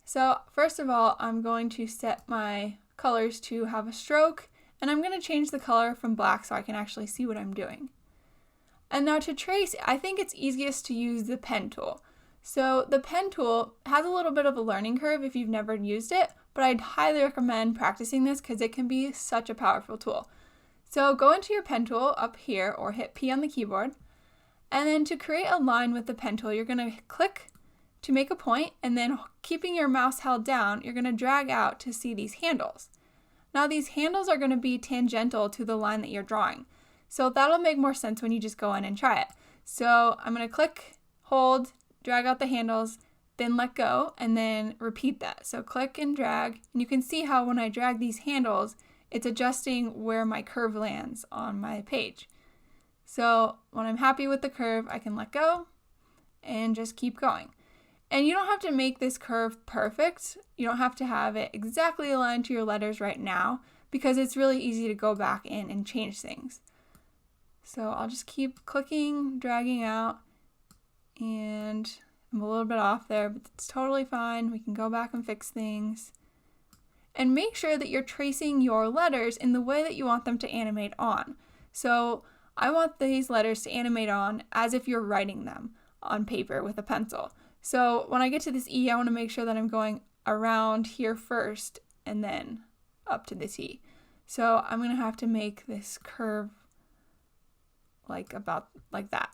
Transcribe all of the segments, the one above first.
So first of all, I'm going to set my colors to have a stroke, and I'm going to change the color from black so I can actually see what I'm doing. And now to trace, I think it's easiest to use the pen tool. So the pen tool has a little bit of a learning curve if you've never used it, but I'd highly recommend practicing this because it can be such a powerful tool. So go into your pen tool up here or hit P on the keyboard, and then to create a line with the pen tool, you're going to click to make a point, and then keeping your mouse held down, you're going to drag out to see these handles. Now these handles are going to be tangential to the line that you're drawing. So that'll make more sense when you just go in and try it. So I'm going to click, hold, drag out the handles, then let go, and then repeat that. So click and drag, and you can see how when I drag these handles, it's adjusting where my curve lands on my page. So when I'm happy with the curve, I can let go and just keep going. And you don't have to make this curve perfect. You don't have to have it exactly aligned to your letters right now because it's really easy to go back in and change things. So I'll just keep clicking, dragging out, and I'm a little bit off there, but it's totally fine. We can go back and fix things. And make sure that you're tracing your letters in the way that you want them to animate on. So I want these letters to animate on as if you're writing them on paper with a pencil. So when I get to this E, I want to make sure that I'm going around here first and then up to this E. So I'm going to have to make this curve like that.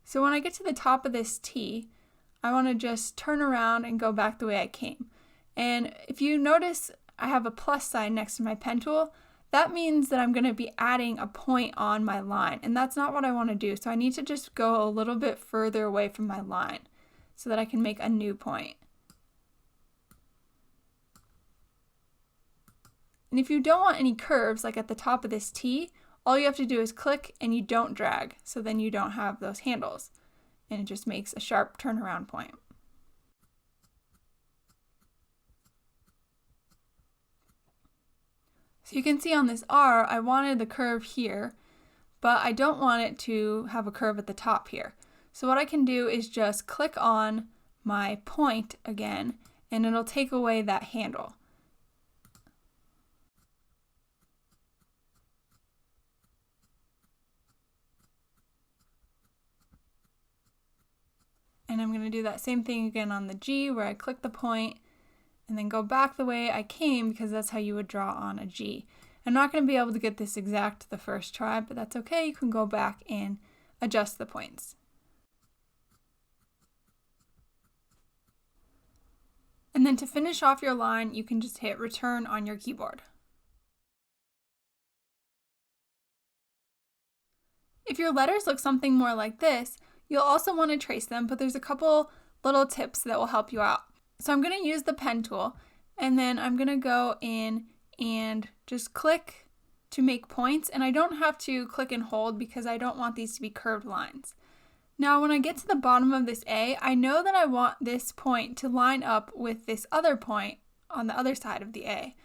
So when I get to the top of this T, I want to just turn around and go back the way I came. And if you notice, I have a plus sign next to my pen tool. That means that I'm going to be adding a point on my line, and that's not what I want to do. So I need to just go a little bit further away from my line so that I can make a new point. And if you don't want any curves, like at the top of this T, all you have to do is click and you don't drag, so then you don't have those handles, and it just makes a sharp turnaround point. So you can see on this R, I wanted the curve here, but I don't want it to have a curve at the top here. So what I can do is just click on my point again, and it'll take away that handle. And I'm going to do that same thing again on the G, where I click the point and then go back the way I came, because that's how you would draw on a G. I'm not going to be able to get this exact the first try, but that's okay. You can go back and adjust the points. And then to finish off your line, you can just hit return on your keyboard. If your letters look something more like this, you'll also want to trace them, but there's a couple little tips that will help you out. So I'm going to use the pen tool, and then I'm going to go in and just click to make points, and I don't have to click and hold because I don't want these to be curved lines. Now when I get to the bottom of this A, I know that I want this point to line up with this other point on the other side of the A.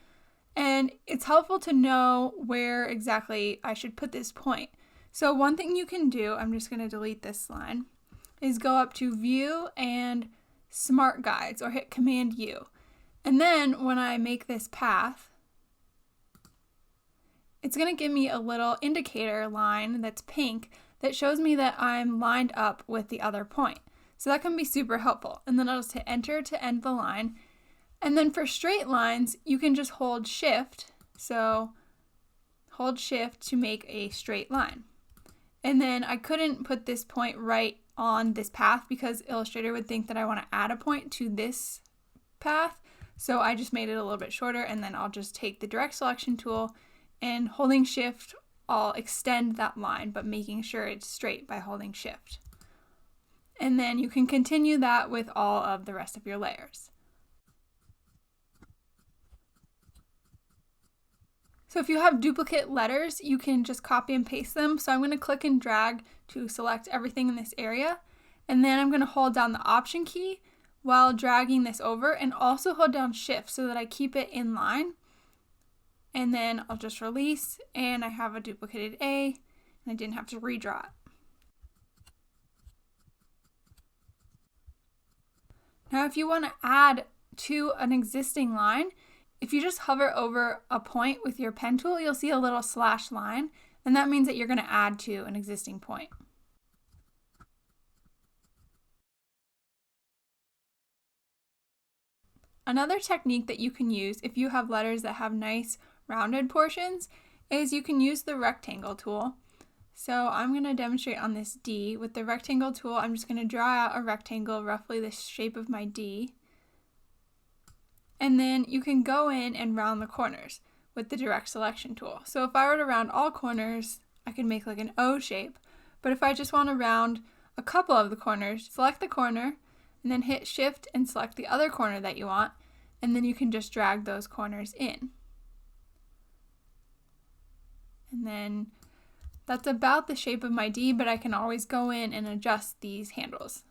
And it's helpful to know where exactly I should put this point. So one thing you can do, I'm just going to delete this line, is go up to View and Smart Guides, or hit Command U. And then when I make this path, it's going to give me a little indicator line that's pink that shows me that I'm lined up with the other point. So that can be super helpful. And then I'll just hit Enter to end the line. And then for straight lines, you can just hold Shift. So hold Shift to make a straight line. And then I couldn't put this point right on this path because Illustrator would think that I want to add a point to this path. So I just made it a little bit shorter, and then I'll just take the direct selection tool and holding Shift, I'll extend that line, but making sure it's straight by holding Shift. And then you can continue that with all of the rest of your layers. So if you have duplicate letters, you can just copy and paste them. So I'm going to click and drag to select everything in this area. And then I'm going to hold down the Option key while dragging this over, and also hold down Shift so that I keep it in line. And then I'll just release, and I have a duplicated A, and I didn't have to redraw it. Now if you want to add to an existing line, if you just hover over a point with your pen tool, you'll see a little slash line, and that means that you're going to add to an existing point. Another technique that you can use if you have letters that have nice rounded portions is you can use the rectangle tool. So I'm going to demonstrate on this D. With the rectangle tool, I'm just going to draw out a rectangle roughly the shape of my D. And then you can go in and round the corners with the direct selection tool. So if I were to round all corners, I could make like an O shape. But if I just want to round a couple of the corners, select the corner and then hit Shift and select the other corner that you want, and then you can just drag those corners in. And then that's about the shape of my D, but I can always go in and adjust these handles.